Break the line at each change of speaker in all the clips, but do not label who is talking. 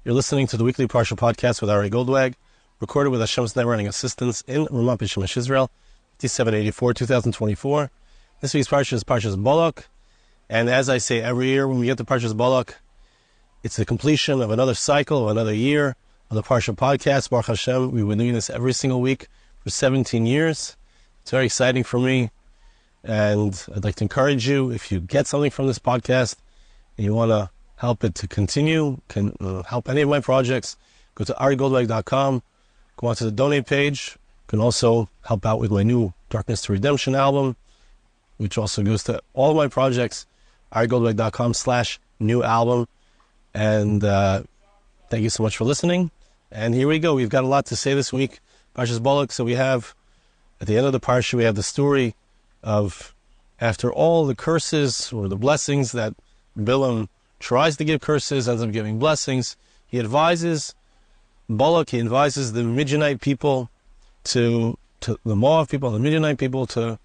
You're listening to the weekly Parsha Podcast with Ari Goldwag, recorded with Hashem's networking assistance in Ramat Beit Shemesh, Israel, 5784, 2024. This week's Parsha is Parshas Balak, and as I say every year when we get to Parshas Balak, it's the completion of another cycle, of another year of the Parsha Podcast. Baruch Hashem, we've been doing this every single week for 17 years. It's very exciting for me, and I'd like to encourage you, if you get something from this podcast and you want to help it to continue, can help any of my projects, go to arigoldwag.com, go onto the donate page. You can also help out with my new Darkness to Redemption album, which also goes to all of my projects, arigoldwag.com/new album. And thank you so much for listening. And here we go. We've got a lot to say this week. Parshas Balak. So we have, at the end of the Parsha, we have the story of, after all the curses or the blessings that Bilam tries to give curses, ends up giving blessings, he advises Balak, he advises the Midianite people to the Moab people, the Midianite people, to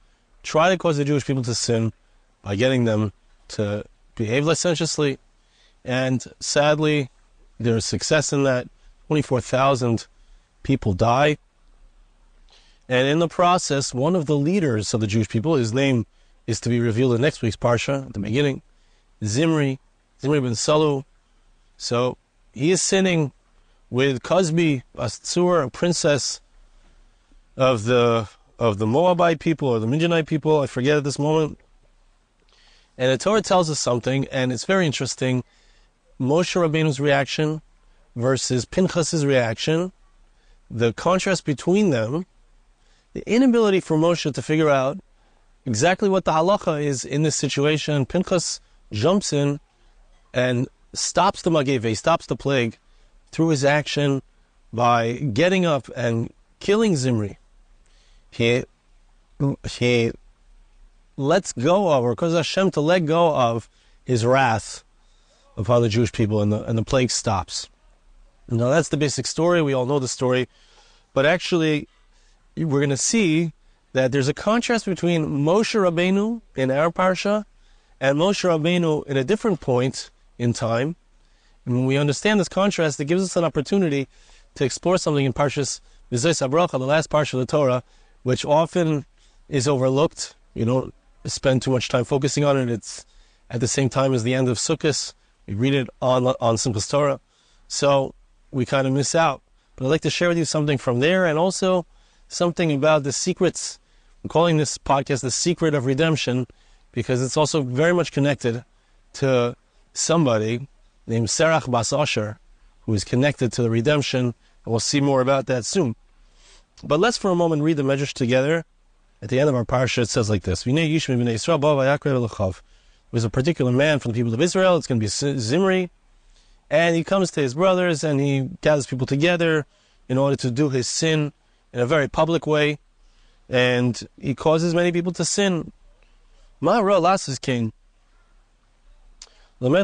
try to cause the Jewish people to sin by getting them to behave licentiously. And sadly, there's success in that. 24,000 people die. And in the process, one of the leaders of the Jewish people, his name is to be revealed in next week's Parsha, at the beginning, Zimri ben Salu. So he is sitting with Cosbi, Astsur, a princess of the Moabite people or the Midianite people, I forget at this moment. And the Torah tells us something, and it's very interesting. Moshe Rabbeinu's reaction versus Pinchas's reaction, the contrast between them, the inability for Moshe to figure out exactly what the halacha is in this situation. Pinchas jumps in and stops the mageve, stops the plague through his action by getting up and killing Zimri. He lets go of, or causes Hashem to let go of his wrath upon the Jewish people, and the plague stops. Now that's the basic story. We all know the story. But actually, we're going to see that there's a contrast between Moshe Rabbeinu in our Parsha and Moshe Rabbeinu in a different point in time. And when we understand this contrast, it gives us an opportunity to explore something in Parshas Balak, the last Parsha of the Torah, which often is overlooked. You don't spend too much time focusing on it. It's at the same time as the end of Sukkot. We read it on Simchas Torah, so we kind of miss out. But I'd like to share with you something from there, and also something about the secrets. I'm calling this podcast The Secret of Redemption, because it's also very much connected to somebody named Serach Bas Asher, who is connected to the redemption, and we'll see more about that soon. But let's for a moment read the Medrash together. At the end of our Parsha, it says like this: was a particular man from the people of Israel. It's going to be Zimri. And he comes to his brothers and he gathers people together in order to do his sin in a very public way. And he causes many people to sin. Ma'ara Las king. Okay,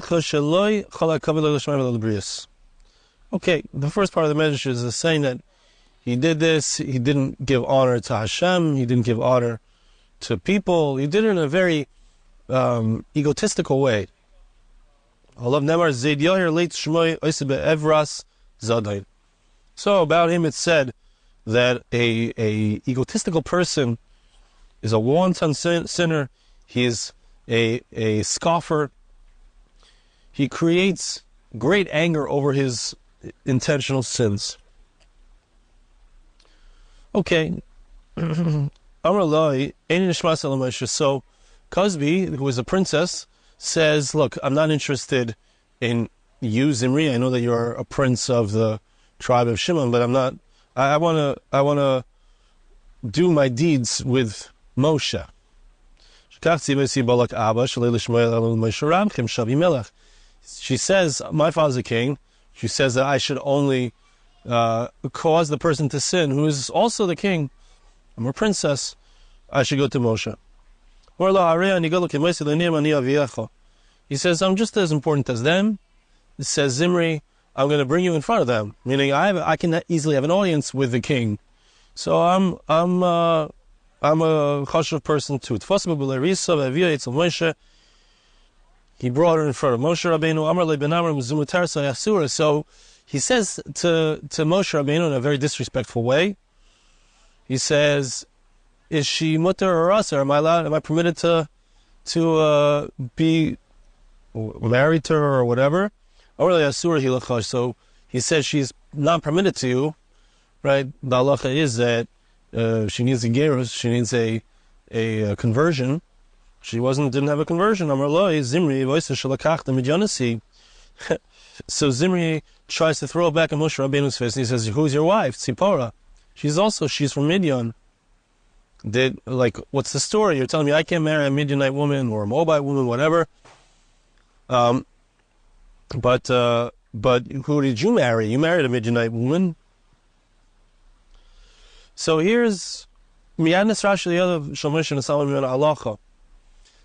the first part of the message is saying that he did this, he didn't give honor to Hashem, he didn't give honor to people, he did it in a very egotistical way. So about him, it's said that a egotistical person is a wanton sinner. He is a scoffer. He creates great anger over his intentional sins. Okay. So Cosby, who is a princess, says, look, I'm not interested in you, Zimri. I know that you're a prince of the tribe of Shimon, but I want to do my deeds with Moshe. She says, my father's a king. She says that I should only cause the person to sin, who is also the king. I'm a princess. I should go to Moshe. He says, I'm just as important as them. It says, Zimri, I'm going to bring you in front of them, meaning I can easily have an audience with the king. So I'm a chashuv person too. He brought her in front of Moshe Rabbeinu. So he says to Moshe Rabbeinu in a very disrespectful way. He says, "Is she mutter or asa? Am I permitted to be married to her or whatever?" So he says she's not permitted to you, right? The halacha is that she needs a gerus, she needs a conversion. She didn't have a conversion. Amar lo Zimri shalakach the Midianite. So Zimri tries to throw it back at Moshe Rabbeinu's face, and he says, "Who's your wife? Tzipora. She's from Midian. What's the story? You're telling me I can't marry a Midianite woman or a Moabite woman, whatever. But who did you marry? You married a Midianite woman." So here's Miyad Nisrash the other Shomesh and Salomon Alacha.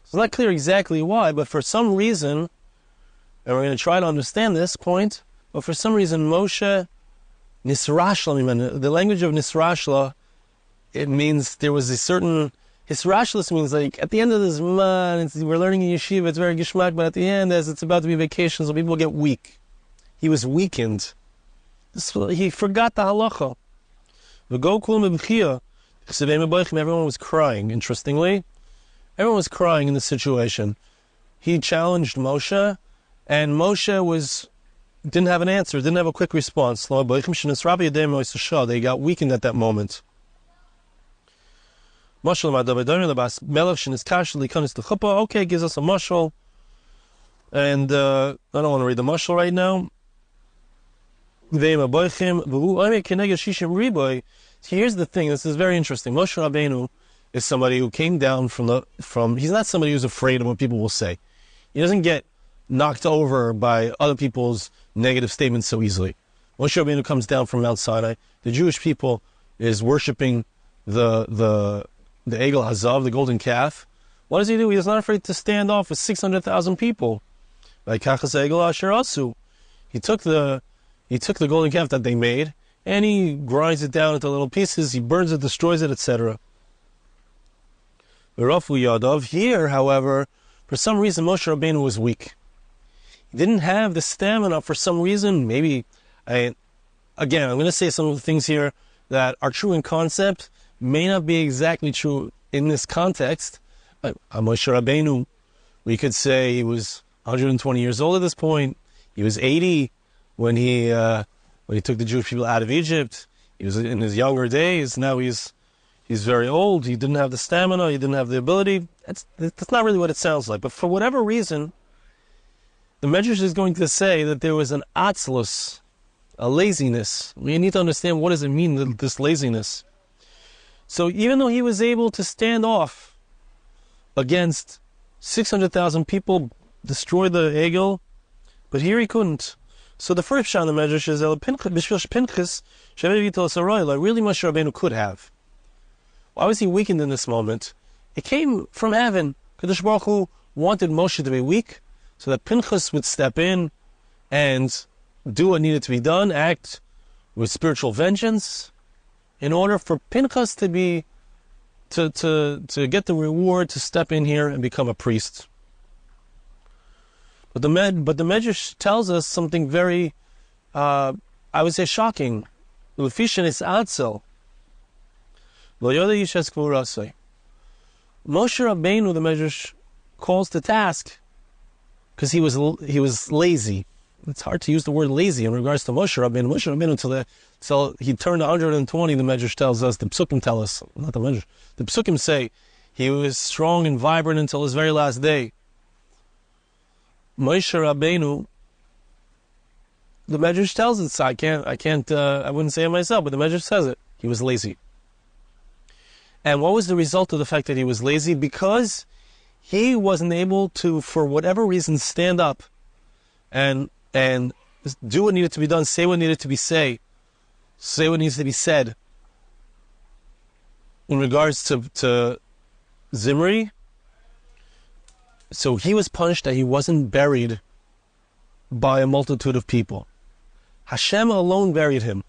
It's not clear exactly why, but for some reason, and we're going to try to understand this point, but for some reason Moshe Nisrashla, the language of Nisrashla, it means there was a certain, Nisrashla means like at the end of this month, we're learning in yeshiva, it's very gishmak, but at the end, as it's about to be vacation, so people get weak. He was weakened. He forgot the halacha. Everyone was crying, interestingly. Everyone was crying in this situation. He challenged Moshe, and Moshe didn't have an answer, didn't have a quick response. They got weakened at that moment. Okay, gives us a mashal. And I don't want to read the mashal right now. Here's the thing, this is very interesting. Moshe Rabbeinu is somebody who came down from he's not somebody who's afraid of what people will say. He doesn't get knocked over by other people's negative statements so easily. Moshe Rabbeinu comes down from Mount Sinai. The Jewish people is worshiping the Egel Hazav, the golden calf. What does he do? He's not afraid to stand off with 600,000 people. He took the golden calf that they made, and he grinds it down into little pieces, he burns it, destroys it, etc. Here, however, for some reason Moshe Rabbeinu was weak. He didn't have the stamina for some reason. Maybe, I'm going to say some of the things here that are true in concept, may not be exactly true in this context. Moshe Rabbeinu, we could say he was 120 years old at this point. He was 80 when he took the Jewish people out of Egypt. He was in his younger days. Now he's very old. He didn't have the stamina. He didn't have the ability. That's not really what it sounds like. But for whatever reason, the Medrash is going to say that there was an atzlus, a laziness. We need to understand what does it mean, this laziness. So even though he was able to stand off against 600,000 people, destroy the Egel, but here he couldn't. So the first shot in the Medrash is Pinchas, really Moshe Rabbeinu could have. Why was he weakened in this moment? It came from heaven. Kadosh Baruch Hu wanted Moshe to be weak so that Pinchas would step in and do what needed to be done, act with spiritual vengeance, in order for Pinchas to get the reward to step in here and become a priest. But the Medrash tells us something very, I would say, shocking. Moshe Rabbeinu, the Medrash calls to task because he was lazy. It's hard to use the word lazy in regards to Moshe Rabbeinu. Moshe Rabbeinu until he turned 120, the Medrash tells us, the Psukim tell us, not the Medrash, the Psukim say he was strong and vibrant until his very last day. Moshe Rabbeinu, the Medrash tells us, I wouldn't say it myself, but the Medrash says it. He was lazy. And what was the result of the fact that he was lazy? Because he wasn't able to, for whatever reason, stand up and do what needed to be done, say what needed to be say what needs to be said. In regards to Zimri, so he was punished that he wasn't buried by a multitude of people. Hashem alone buried him.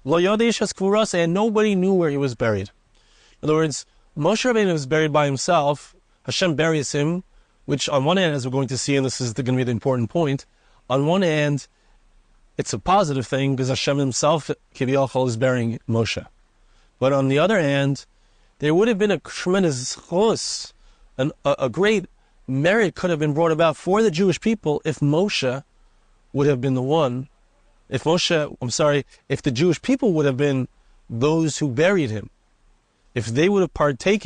Lo yodesh haskvurase, and nobody knew where he was buried. In other words, Moshe Rabbeinu was buried by himself. Hashem buries him, which on one hand, as we're going to see, and this is going to be the important point, on one hand, it's a positive thing because Hashem himself, Kiviyachol, is burying Moshe. But on the other hand, there would have been a tremendous chos, a great merit could have been brought about for the Jewish people if Moshe would have been the one, if the Jewish people would have been those who buried him. If they would have partook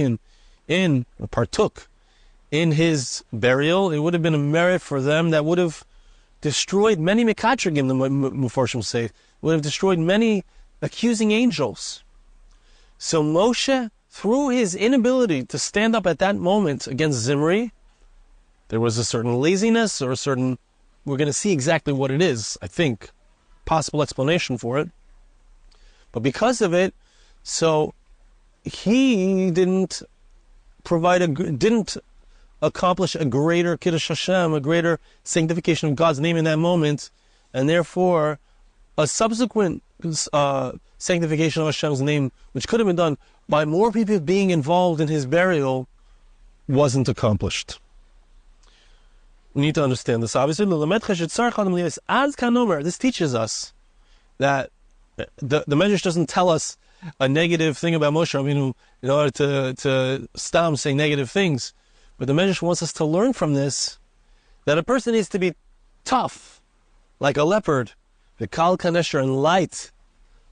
in his burial, it would have been a merit for them that would have destroyed many mekatrigim, the Mefarshim say, would have destroyed many accusing angels. So Moshe, through his inability to stand up at that moment against Zimri, there was a certain laziness or a certain, we're going to see exactly what it is, I think, possible explanation for it. But because of it, so he didn't accomplish a greater Kiddush Hashem, a greater sanctification of God's name in that moment, and therefore a subsequent sanctification of Hashem's name, which could have been done by more people being involved in his burial, wasn't accomplished. We need to understand this. Obviously, this teaches us that the Medrash doesn't tell us a negative thing about Moshe Rabbeinu in order to stop him saying negative things. But the Medrash wants us to learn from this that a person needs to be tough, like a leopard, v'kal kanesher, and light,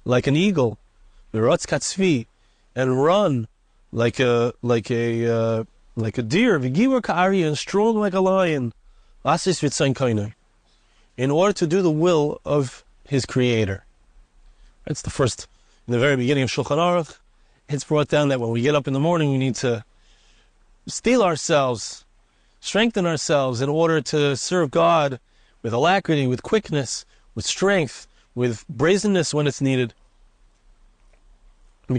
like an eagle, v'rotz katzvi, and run like a deer, v'givur ka'ari, and strong like a lion, asis v'tzayin kainer, in order to do the will of his Creator. That's the first, in the very beginning of Shulchan Aruch, it's brought down that when we get up in the morning, we need to steel ourselves, strengthen ourselves in order to serve God with alacrity, with quickness, with strength, with brazenness when it's needed. The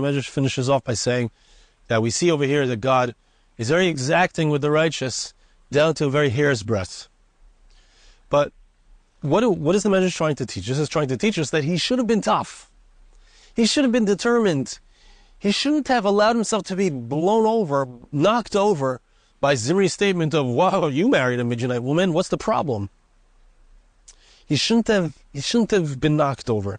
Medrash finishes off by saying that we see over here that God is very exacting with the righteous down to a very hair's breadth. But what is the Medrash trying to teach us? It's trying to teach us that he should have been tough. He should have been determined. He shouldn't have allowed himself to be blown over, knocked over by Zimri's statement of, wow, you married a Midianite woman, what's the problem? He shouldn't have been knocked over.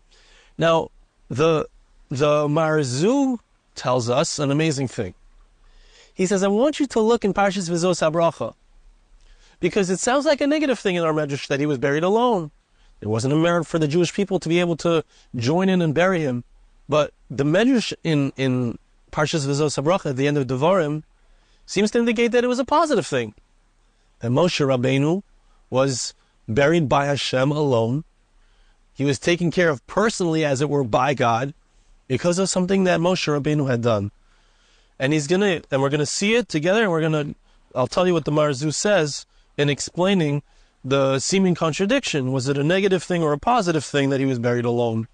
Now, the Marzu tells us an amazing thing. He says, I want you to look in Parshas Balak, because it sounds like a negative thing in our Medrash that he was buried alone. There wasn't a merit for the Jewish people to be able to join in and bury him. But the Medrash in Parshas Balak at the end of Devarim seems to indicate that it was a positive thing. That Moshe Rabbeinu was buried by Hashem alone. He was taken care of personally, as it were, by God, because of something that Moshe Rabbeinu had done. And we're gonna see it together, and I'll tell you what the Marzu says in explaining the seeming contradiction. Was it a negative thing or a positive thing that he was buried alone?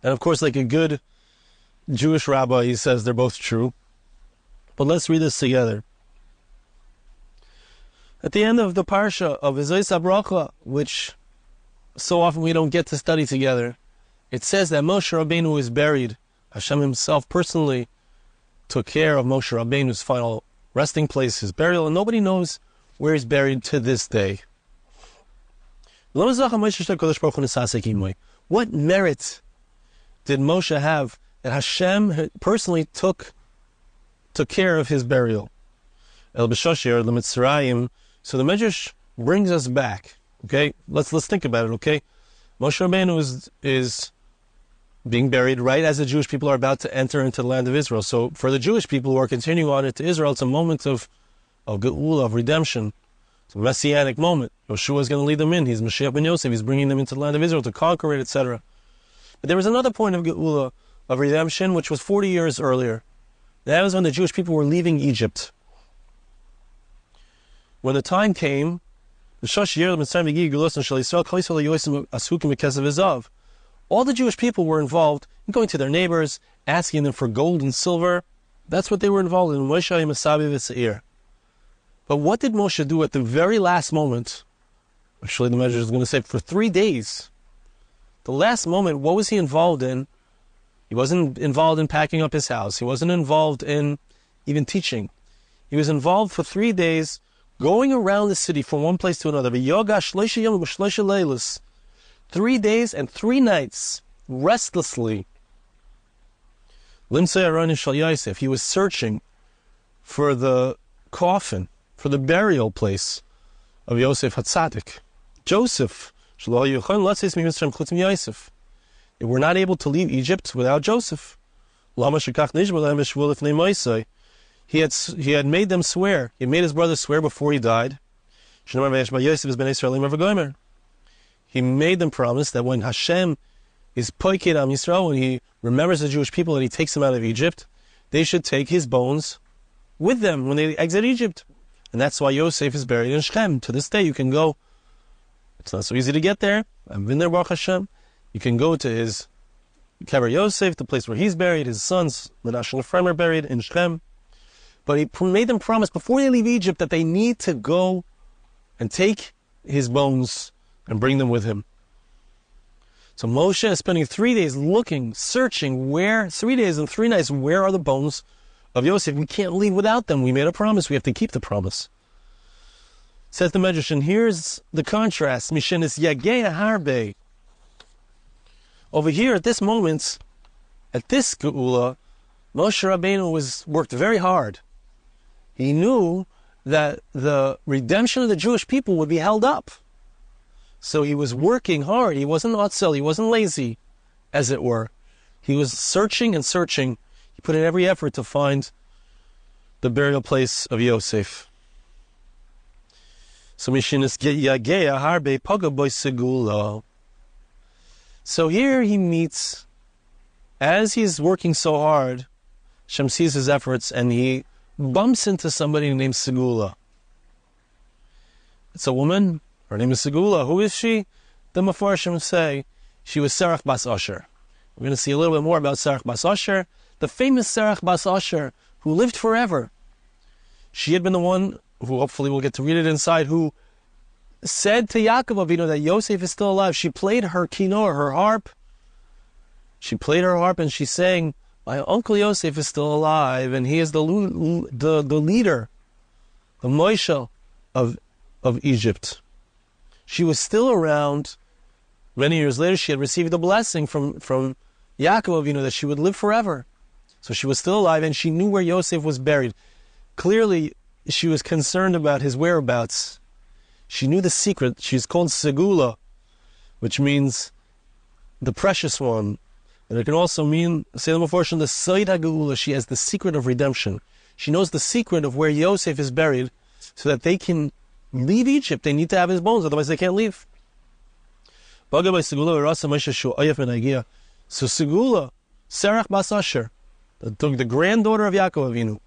And of course, like a good Jewish rabbi, he says they're both true. But let's read this together. At the end of the Parsha of V'zois HaBracha, which so often we don't get to study together, it says that Moshe Rabbeinu is buried. Hashem himself personally took care of Moshe Rabbeinu's final resting place, his burial, and nobody knows where he's buried to this day. What merit did Moshe have that Hashem personally took care of his burial? El B'Shoshir, the Mitzrayim. So the Medrash brings us back. Okay, let's think about it. Okay, Moshe Rabbeinu is being buried right as the Jewish people are about to enter into the land of Israel. So for the Jewish people who are continuing on into Israel, it's a moment of Geula, of redemption. It's a messianic moment. Yeshua is going to lead them in. He's Mashiach ben Yosef. He's bringing them into the land of Israel to conquer it, etc. But there was another point of Geula, of redemption, which was 40 years earlier. That was when the Jewish people were leaving Egypt. When the time came, all the Jewish people were involved in going to their neighbors, asking them for gold and silver. That's what they were involved in. But what did Moshe do at the very last moment? Actually, the Medrash is going to say for 3 days. The last moment, what was he involved in? He wasn't involved in packing up his house. He wasn't involved in even teaching. He was involved for 3 days going around the city from one place to another. 3 days and 3 nights, restlessly. He was searching for the coffin, for the burial place of Yosef HaTzadik. Joseph. They were not able to leave Egypt without Joseph. He had made them swear. He made his brothers swear before he died. He made them promise that when Hashem is poiked Am Yisrael, when he remembers the Jewish people and he takes them out of Egypt, they should take his bones with them when they exit Egypt. And that's why Yosef is buried in Shechem. To this day, you can go. It's not so easy to get there. I've been there, Baruch Hashem. You can go to his Kever Yosef, the place where he's buried. His sons, Menashe and Ephraim, are buried in Shechem. But he made them promise before they leave Egypt that they need to go and take his bones and bring them with him. So Moshe is spending 3 days looking, searching 3 days and 3 nights, where are the bones of Yosef? We can't leave without them. We made a promise. We have to keep the promise. Says the Medrash, and here's the contrast. Mishenis Yageya Harbe. Over here, at this moment, at this Segulah, Moshe Rabbeinu worked very hard. He knew that the redemption of the Jewish people would be held up. So he was working hard. He wasn't otzel. He wasn't lazy, as it were. He was searching and searching. He put in every effort to find the burial place of Yosef. So here he meets, as he's working so hard, Hashem sees his efforts and he bumps into somebody named Segulah. It's a woman. Her name is Segulah. Who is she? The Mefarshim say she was Serach bas Asher. We're going to see a little bit more about Serach bas Asher, the famous Serach bas Asher who lived forever. She had been the one who, hopefully we'll get to read it inside, who said to Yaakov Avinu that Yosef is still alive. She played her kinor, her harp. She played her harp and she sang, my uncle Yosef is still alive and he is the leader, the Moshe of Egypt. She was still around. Many years later, she had received a blessing from Yaakov Avinu that she would live forever. So she was still alive, and she knew where Yosef was buried. Clearly, she was concerned about his whereabouts. She knew the secret. She's called Segulah, which means the precious one. And it can also mean, say the Mefarshim, the Soid HaGeula. She has the secret of redemption. She knows the secret of where Yosef is buried, so that they can leave Egypt. They need to have his bones, otherwise they can't leave. So Segulah, Serach bas Asher, the granddaughter of Yaakov Avinu,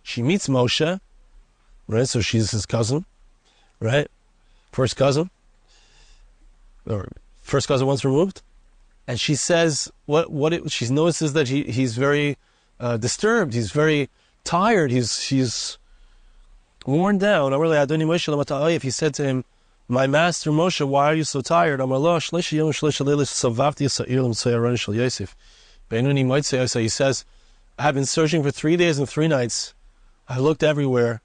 she meets Moshe, right? So she's his cousin, right? First cousin once removed, and she says she notices that he's very disturbed. He's very tired. He's worn down. If he said to him, my master Moshe, why are you so tired? He says, I have been searching for 3 days and 3 nights. I looked everywhere.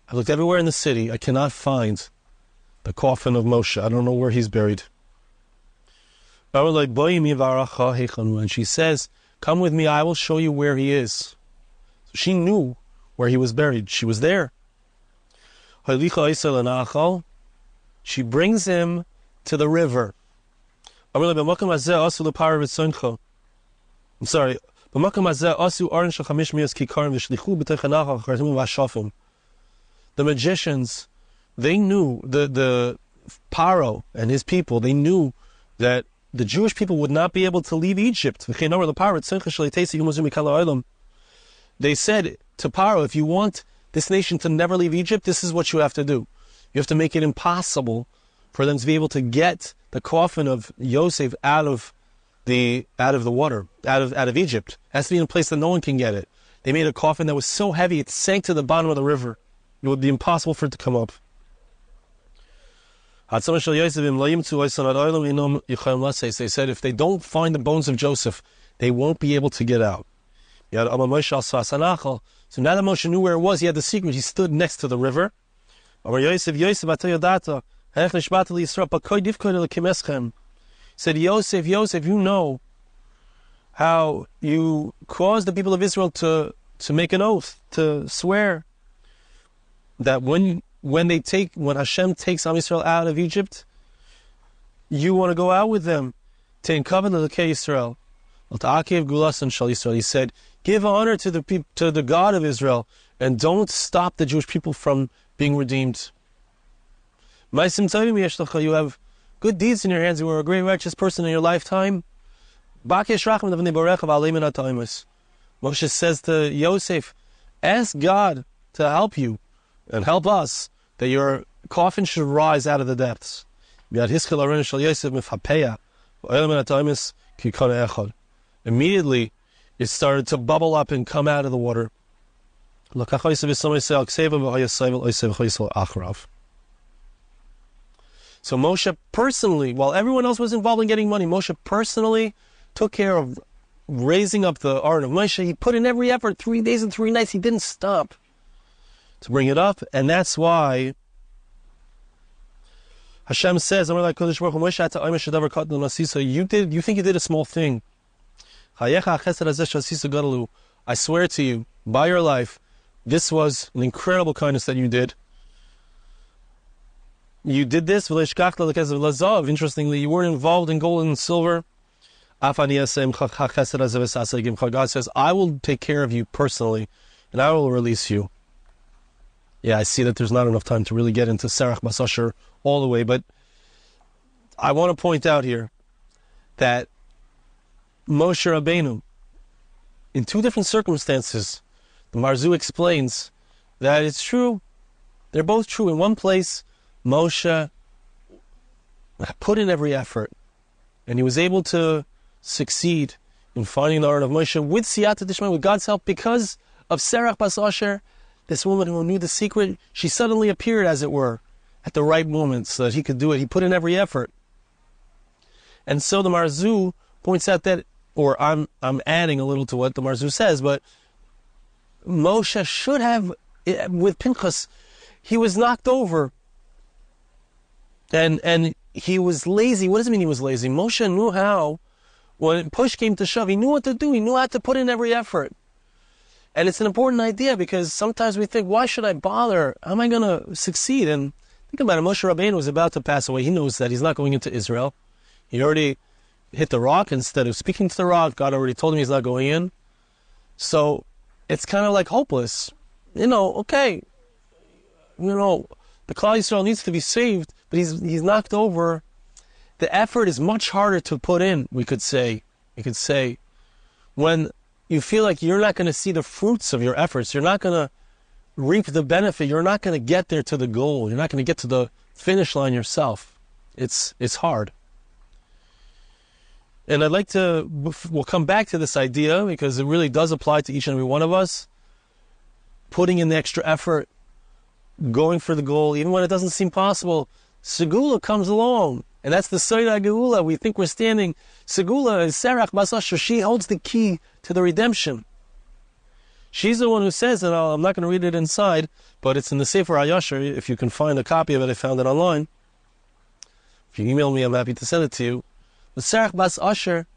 I looked everywhere in the city. I cannot find the coffin of Moshe. I don't know where he's buried. And she says, come with me, I will show you where he is. So she knew where he was buried. She was there. She brings him to the river. I'm sorry. The magicians, they knew, the Paro and his people, they knew that the Jewish people would not be able to leave Egypt. They said to Paro, if you want this nation to never leave Egypt, this is what you have to do. You have to make it impossible for them to be able to get the coffin of Yosef out of the water, out of Egypt. It has to be in a place that no one can get it. They made a coffin that was so heavy it sank to the bottom of the river. It would be impossible for it to come up. They said if they don't find the bones of Joseph, they won't be able to get out. So now that Moshe knew where it was, he had the secret. He stood next to the river. Or Yosef, Atoyodata, said, Yosef, you know how you caused the people of Israel to make an oath, to swear that when Hashem takes Am Yisrael out of Egypt, you want to go out with them. He said, give honor to the God of Israel, and don't stop the Jewish people from being redeemed. You have good deeds in your hands. You were a great righteous person in your lifetime. Moshe says to Yosef, ask God to help you and help us, that your coffin should rise out of the depths. Immediately, it started to bubble up and come out of the water. So Moshe personally, while everyone else was involved in getting money, Moshe personally took care of raising up the Ark of Moshe. He put in every effort, 3 days and 3 nights. He didn't stop to bring it up, and that's why Hashem says, you think you did a small thing. I swear to you, by your life, this was an incredible kindness that you did. You did this, interestingly, you weren't involved in gold and silver. God says, I will take care of you personally, and I will release you. Yeah, I see that there's not enough time to really get into Serach Basasher all the way, but I want to point out here that Moshe Rabbeinu, in two different circumstances, the Marzu explains that it's true. They're both true. In one place, Moshe put in every effort, and he was able to succeed in finding the Ark of Moshe with Siyata Dishma, with God's help, because of Serach Bas Asher, this woman who knew the secret. She suddenly appeared, as it were, at the right moment so that he could do it. He put in every effort. And so the Marzu points out that, or I'm adding a little to what the Marzu says, but Moshe should have, with Pinchas, he was knocked over. And he was lazy. What does it mean he was lazy? Moshe knew how, when push came to shove, he knew what to do. He knew how to put in every effort. And it's an important idea, because sometimes we think, why should I bother? How am I going to succeed? And think about it. Moshe Rabbeinu was about to pass away. He knows that he's not going into Israel. He already hit the rock. Instead of speaking to the rock, God already told him he's not going in. So it's kind of like hopeless. Okay. The Klal Yisrael needs to be saved, but he's knocked over. The effort is much harder to put in, we could say. When you feel like you're not going to see the fruits of your efforts, you're not going to reap the benefit, you're not going to get there to the goal, you're not going to get to the finish line yourself. It's hard. And we'll come back to this idea, because it really does apply to each and every one of us. Putting in the extra effort, going for the goal, even when it doesn't seem possible. Segulah comes along, and that's the Soida Geula. We think we're standing. Segulah is Serach Bas Asher. She holds the key to the redemption. She's the one who says, and I'm not going to read it inside, but it's in the Sefer HaYashar. If you can find a copy of it, I found it online. If you email me, I'm happy to send it to you. But Serach Bas Asher,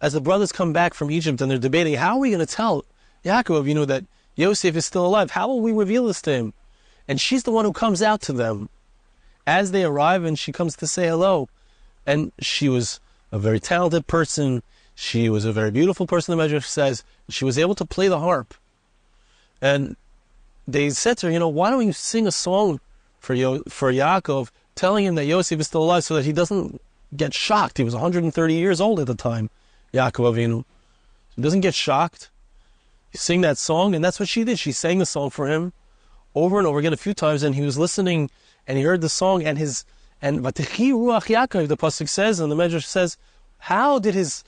as the brothers come back from Egypt and they're debating, how are we going to tell Yaakov, that Yosef is still alive? How will we reveal this to him? And she's the one who comes out to them as they arrive, and she comes to say hello. And she was a very talented person. She was a very beautiful person, the Medrash says. She was able to play the harp. And they said to her, why don't you sing a song for Yaakov, telling him that Yosef is still alive, so that he doesn't get shocked. He was 130 years old at the time, Yaakov Avinu. He doesn't get shocked. You sing that song, and that's what she did. She sang the song for him over and over again a few times, and he was listening, and he heard the song, and Vatechi Ruach Yaakov, the pasuk says, and the Medrash says, how did his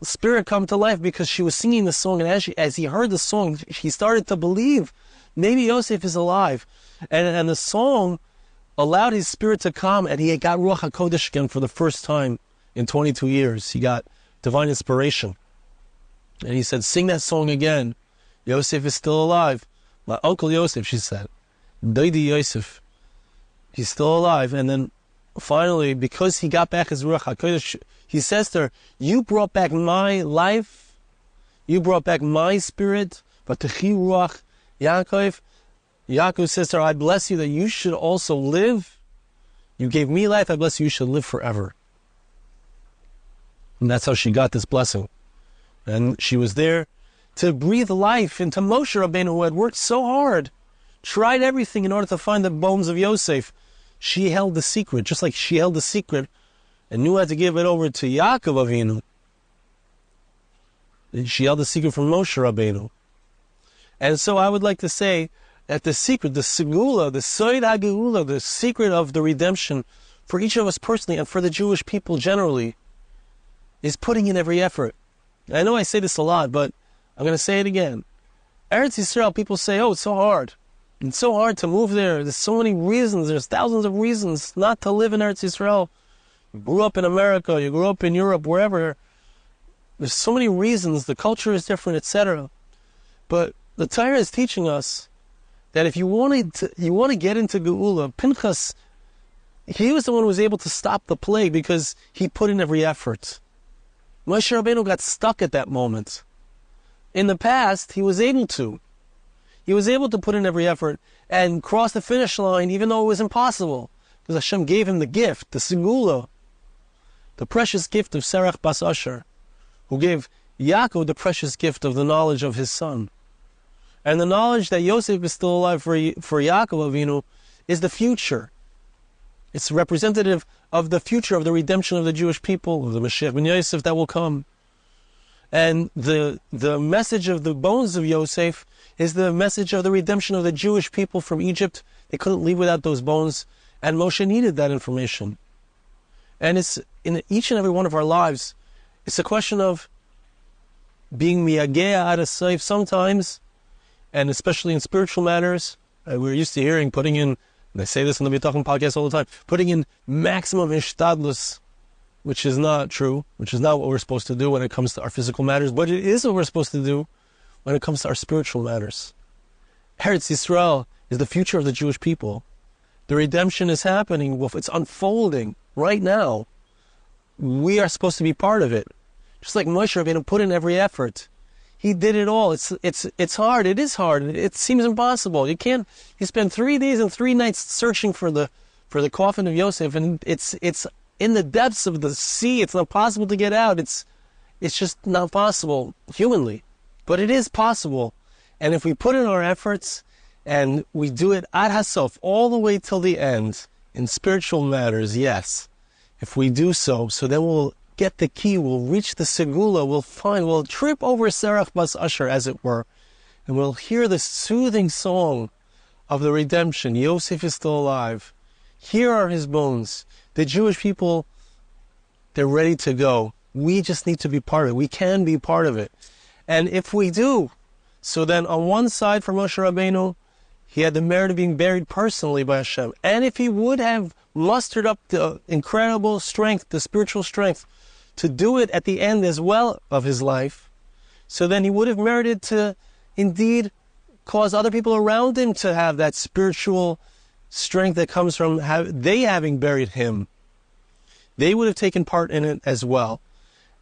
spirit come to life? Because she was singing the song, and as he heard the song, he started to believe maybe Yosef is alive, and the song allowed his spirit to come, and he got Ruach HaKodesh again for the first time in 22 years. He got divine inspiration, and he said, sing that song again. Yosef is still alive. My uncle Yosef, she said, Doidi Yosef, He's still alive. And then finally, because he got back his Ruach HaKodesh, he says to her, you brought back my life, you brought back my spirit, but Techi Ruach Yaakov. Yaakov says to her, I bless you that you should also live. You gave me life, I bless you, you should live forever. And that's how she got this blessing. And she was there to breathe life into Moshe Rabbeinu, who had worked so hard, tried everything in order to find the bones of Yosef. She held the secret, just like she held the secret and knew how to give it over to Yaakov Avinu. She held the secret from Moshe Rabbeinu. And so I would like to say that the secret, the Segulah, the Soid HaGeula, the secret of the redemption for each of us personally and for the Jewish people generally, is putting in every effort. I know I say this a lot, but I'm going to say it again. Eretz Yisrael, people say, oh, it's so hard. It's so hard to move there. There's so many reasons. There's thousands of reasons not to live in Eretz Yisrael. You grew up in America, you grew up in Europe, wherever. There's so many reasons. The culture is different, etc. But the Torah is teaching us that if you want to get into Geula, Pinchas, he was the one who was able to stop the plague because he put in every effort. Moshe Rabbeinu got stuck at that moment. In the past, he was able to. He was able to put in every effort and cross the finish line even though it was impossible. Because Hashem gave him the gift, the Segulah, the precious gift of Serach Bas Asher, who gave Yaakov the precious gift of the knowledge of his son. And the knowledge that Yosef is still alive for Yaakov Avinu is the future. It's representative of the future of the redemption of the Jewish people, of the Mashiach ben Yosef that will come. And the message of the bones of Yosef is the message of the redemption of the Jewish people from Egypt. They couldn't leave without those bones, and Moshe needed that information. And it's in each and every one of our lives, it's a question of being miyagea ad asayf sometimes, and especially in spiritual matters. We're used to hearing, putting in, and I say this on the B'tachon podcast all the time, putting in maximum ishtadlus, which is not true, which is not what we're supposed to do when it comes to our physical matters, but it is what we're supposed to do when it comes to our spiritual matters. Eretz Yisrael is the future of the Jewish people. The redemption is happening, it's unfolding right now. We are supposed to be part of it. Just like Moshe Rabbeinu put in every effort. He did it all. It's hard. It is hard. It seems impossible. You spend 3 days and 3 nights searching for the coffin of Yosef, and it's in the depths of the sea. It's not possible to get out. It's just not possible humanly. But it is possible. And if we put in our efforts and we do it ad hasof, all the way till the end, in spiritual matters, yes. If we do so then we'll get the key, we'll reach the Segulah, we'll trip over Serach Bas Asher, as it were, and we'll hear the soothing song of the redemption. Yosef is still alive. Here are his bones. The Jewish people, they're ready to go. We just need to be part of it. We can be part of it. And if we do, so then on one side for Moshe Rabbeinu, he had the merit of being buried personally by Hashem. And if he would have mustered up the incredible strength, the spiritual strength, to do it at the end as well of his life, so then he would have merited to indeed cause other people around him to have that spiritual strength that comes from they having buried him. They would have taken part in it as well.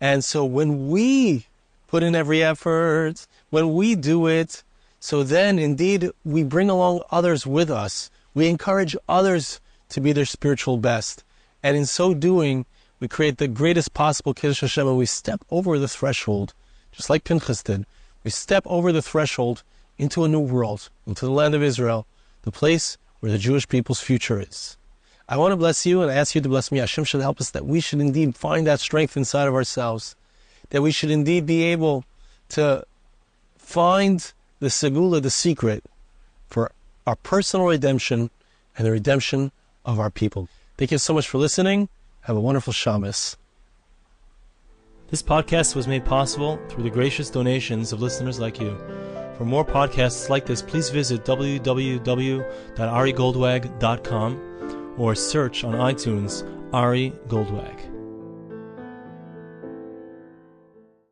And so when we put in every effort, when we do it, so then indeed we bring along others with us. We encourage others to be their spiritual best. And in so doing, we create the greatest possible Kiddush Hashem, and we step over the threshold, just like Pinchas did. We step over the threshold into a new world, into the land of Israel, the place where the Jewish people's future is. I want to bless you, and I ask you to bless me. Hashem should help us that we should indeed find that strength inside of ourselves, that we should indeed be able to find the Segulah, the secret, for our personal redemption and the redemption of our people. Thank you so much for listening. Have a wonderful Shabbos.
This podcast was made possible through the gracious donations of listeners like you. For more podcasts like this, please visit www.arigoldwag.com or search on iTunes Ari Goldwag.